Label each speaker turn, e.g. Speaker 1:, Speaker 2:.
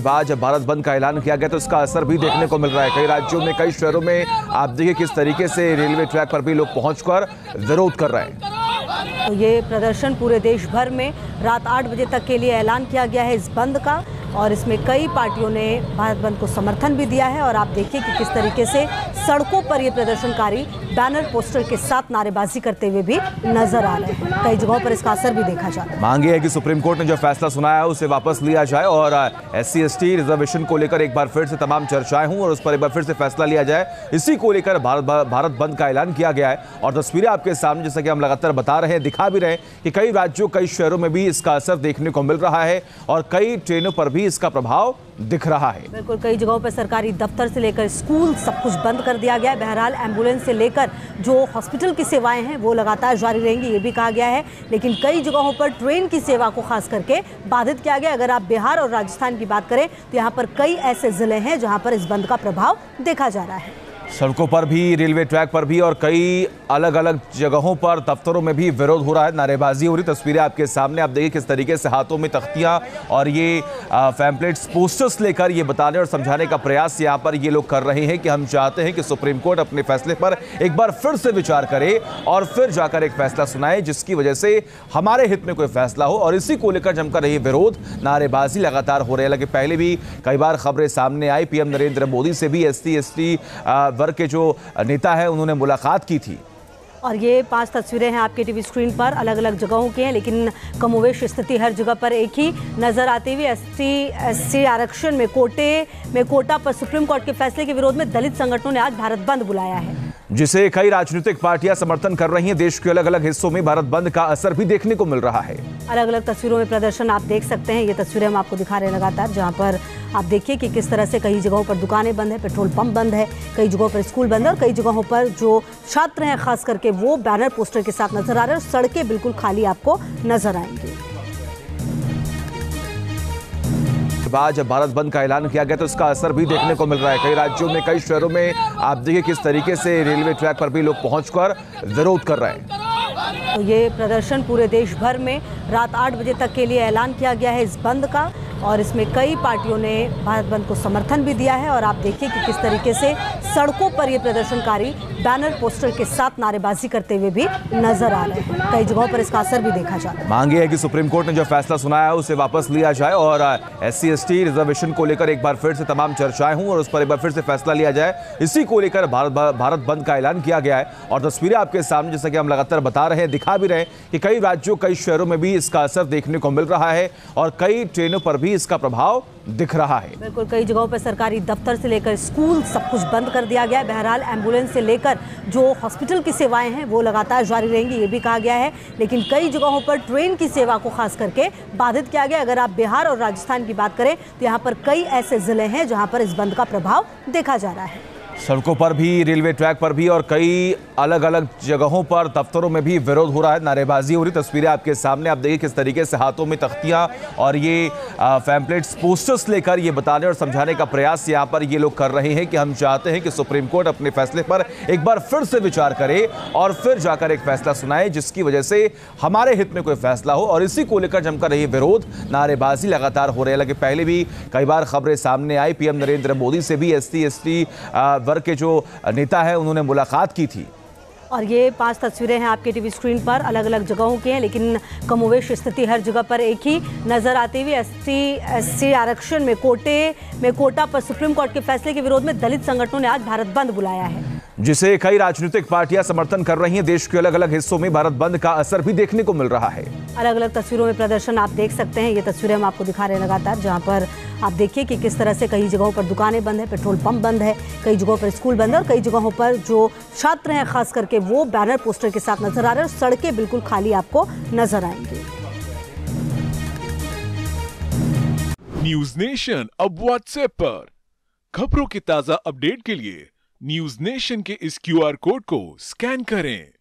Speaker 1: बाद जब भारत बंद का ऐलान किया गया तो इसका असर भी देखने को मिल रहा है। कई राज्यों में, कई शहरों में आप देखिए किस तरीके से रेलवे ट्रैक पर भी लोग पहुंचकर विरोध कर रहे हैं।
Speaker 2: तो ये प्रदर्शन पूरे देश भर में रात 8 बजे तक के लिए ऐलान किया गया है इस बंद का, और इसमें कई पार्टियों ने भारत बंद को समर्थन भी दिया है। और आप देखिए कि किस तरीके से सड़कों पर ये प्रदर्शनकारी बैनर पोस्टर के साथ नारेबाजी करते हुए भी नजर आ रहे हैं। कई जगहों पर इसका असर भी देखा जा रहा है।
Speaker 1: मांग है कि सुप्रीम कोर्ट ने जो फैसला सुनाया है उसे वापस लिया जाए और SC/ST रिजर्वेशन को लेकर एक बार फिर से तमाम चर्चाएं हों और उस पर एक बार फिर से फैसला लिया जाए। इसी को लेकर भारत बंद का ऐलान किया गया है। और तस्वीरें आपके सामने, जैसा कि हम लगातार बता रहे हैं, दिखा भी रहे हैं कि कई राज्यों, कई शहरों में भी इसका असर देखने को मिल रहा है और कई ट्रेनों पर भी इसका प्रभाव दिख रहा है।
Speaker 2: बिल्कुल, कई जगहों पर सरकारी दफ्तर से लेकर स्कूल सब कुछ बंद कर दिया गया है। बहरहाल एम्बुलेंस से लेकर जो हॉस्पिटल की सेवाएं हैं वो लगातार जारी रहेंगी, ये भी कहा गया है। लेकिन कई जगहों पर ट्रेन की सेवा को खास करके बाधित किया गया। अगर आप बिहार और राजस्थान की बात करें तो यहाँ पर कई ऐसे जिले हैं जहाँ पर इस बंद का प्रभाव देखा जा रहा है।
Speaker 1: सड़कों पर भी, रेलवे ट्रैक पर भी और कई अलग अलग जगहों पर, दफ्तरों में भी विरोध हो रहा है, नारेबाजी हो रही। तस्वीरें आपके सामने, आप देखिए किस तरीके से हाथों में तख्तियां और ये पैम्पलेट्स, पोस्टर्स लेकर ये बताने और समझाने का प्रयास यहाँ पर ये लोग कर रहे हैं कि हम चाहते हैं कि सुप्रीम कोर्ट अपने फैसले पर एक बार फिर से विचार करे और फिर जाकर एक फैसला सुनाए जिसकी वजह से हमारे हित में कोई फैसला हो। और इसी को लेकर जमकर ये विरोध, नारेबाजी लगातार हो रही है। हालांकि पहले भी कई बार खबरें सामने आई, PM नरेंद्र मोदी से भी SC/ST वर्ग के जो नेता है उन्होंने मुलाकात की थी।
Speaker 2: और ये 5 तस्वीरें हैं आपके टीवी स्क्रीन पर, अलग अलग जगहों की हैं, लेकिन कमोवेश स्थिति हर जगह पर एक ही नजर आती हुई। SC/ST आरक्षण में कोटा पर सुप्रीम कोर्ट के फैसले के विरोध में दलित संगठनों ने आज भारत बंद बुलाया है,
Speaker 1: जिसे कई राजनीतिक पार्टियां समर्थन कर रही हैं। देश के अलग अलग हिस्सों में भारत बंद का असर भी देखने को मिल रहा है।
Speaker 2: अलग अलग तस्वीरों में प्रदर्शन आप देख सकते हैं। ये तस्वीरें हम आपको दिखा रहे हैं लगातार, जहां पर आप देखिए कि किस तरह से कई जगहों पर दुकानें बंद है, पेट्रोल पंप बंद है, कई जगहों पर स्कूल बंद है और कई जगहों पर जो छात्र हैं खास करके वो बैनर पोस्टर के साथ नजर आ रहे हैं। सड़कें बिल्कुल खाली आपको नजर आएंगी।
Speaker 1: बाद जब भारत बंद का ऐलान किया गया तो इसका असर भी देखने को मिल रहा है। कई राज्यों में, कई शहरों में आप देखिए किस तरीके से रेलवे ट्रैक पर भी लोग पहुंचकर विरोध कर रहे हैं।
Speaker 2: तो ये प्रदर्शन पूरे देश भर में रात 8 बजे तक के लिए ऐलान किया गया है इस बंद का, और इसमें कई पार्टियों ने भारत बंद को समर्थन भी दिया है। और आप देखिए कि किस तरीके से सड़कों पर ये प्रदर्शनकारी बैनर पोस्टर के साथ नारेबाजी करते हुए भी नजर आ रहे हैं। कई जगहों पर इसका असर भी देखा जा रहा है।
Speaker 1: मांग है कि सुप्रीम कोर्ट ने जो फैसला सुनाया है उसे वापस लिया जाए और SC/ST रिजर्वेशन को लेकर एक बार फिर से तमाम चर्चाएं हों और उस पर एक बार फिर से फैसला लिया जाए। इसी को लेकर भारत बंद का ऐलान किया गया है। और तस्वीरें आपके सामने, जैसा कि हम लगातार बता रहे हैं, दिखा भी रहे हैं कि कई राज्यों, कई शहरों में भी इसका असर देखने को मिल रहा है और कई ट्रेनों पर भी इसका प्रभाव दिख रहा है।
Speaker 2: बिल्कुल, कई जगहों पर सरकारी दफ्तर से लेकर स्कूल सब कुछ बंद कर दिया गया है। बहरहाल एम्बुलेंस से लेकर जो हॉस्पिटल की सेवाएं हैं वो लगातार जारी रहेंगी, ये भी कहा गया है। लेकिन कई जगहों पर ट्रेन की सेवा को खास करके बाधित किया गया। अगर आप बिहार और राजस्थान की बात करें तो यहाँ पर कई ऐसे जिले हैं जहाँ पर इस बंद का प्रभाव देखा जा रहा है।
Speaker 1: सड़कों पर भी, रेलवे ट्रैक पर भी और कई अलग अलग जगहों पर, दफ्तरों में भी विरोध हो रहा है, नारेबाजी हो रही। तस्वीरें आपके सामने, आप देखिए किस तरीके से हाथों में तख्तियां और ये पैम्पलेट्स, पोस्टर्स लेकर ये बताने और समझाने का प्रयास यहाँ पर ये लोग कर रहे हैं कि हम चाहते हैं कि सुप्रीम कोर्ट अपने फैसले पर एक बार फिर से विचार करे और फिर जाकर एक फैसला सुनाए जिसकी वजह से हमारे हित में कोई फैसला हो। और इसी को लेकर जमकर ये विरोध, नारेबाजी लगातार हो रही है। हालांकि पहले भी कई बार खबरें सामने आई, PM नरेंद्र मोदी से भी SC/ST वर्ग के जो नेता है उन्होंने मुलाकात की थी।
Speaker 2: और ये 5 तस्वीरें हैं आपके टीवी स्क्रीन पर, अलग अलग जगहों की हैं, लेकिन कमोवेश स्थिति हर जगह पर एक ही नजर आती हुई। SC/ST आरक्षण में कोटा पर सुप्रीम कोर्ट के फैसले के विरोध में दलित संगठनों ने आज भारत बंद बुलाया है,
Speaker 1: जिसे कई राजनीतिक पार्टियां समर्थन कर रही हैं। देश के अलग अलग हिस्सों में भारत बंद का असर भी देखने को मिल रहा है।
Speaker 2: अलग अलग तस्वीरों में प्रदर्शन आप देख सकते हैं। ये तस्वीरें हम आपको दिखा रहे हैं लगातार, जहां पर आप देखिए कि किस तरह से कई जगहों पर दुकानें बंद है, पेट्रोल पंप बंद है, कई जगहों पर स्कूल बंद है और कई जगहों पर जो छात्र हैं खास करके वो बैनर पोस्टर के साथ नजर आ रहे हैं। सड़कें बिल्कुल खाली आपको नजर आएंगी।
Speaker 3: न्यूज नेशन अब व्हाट्सएप पर खबरों की ताजा अपडेट के लिए न्यूज नेशन के इस QR कोड को स्कैन करें।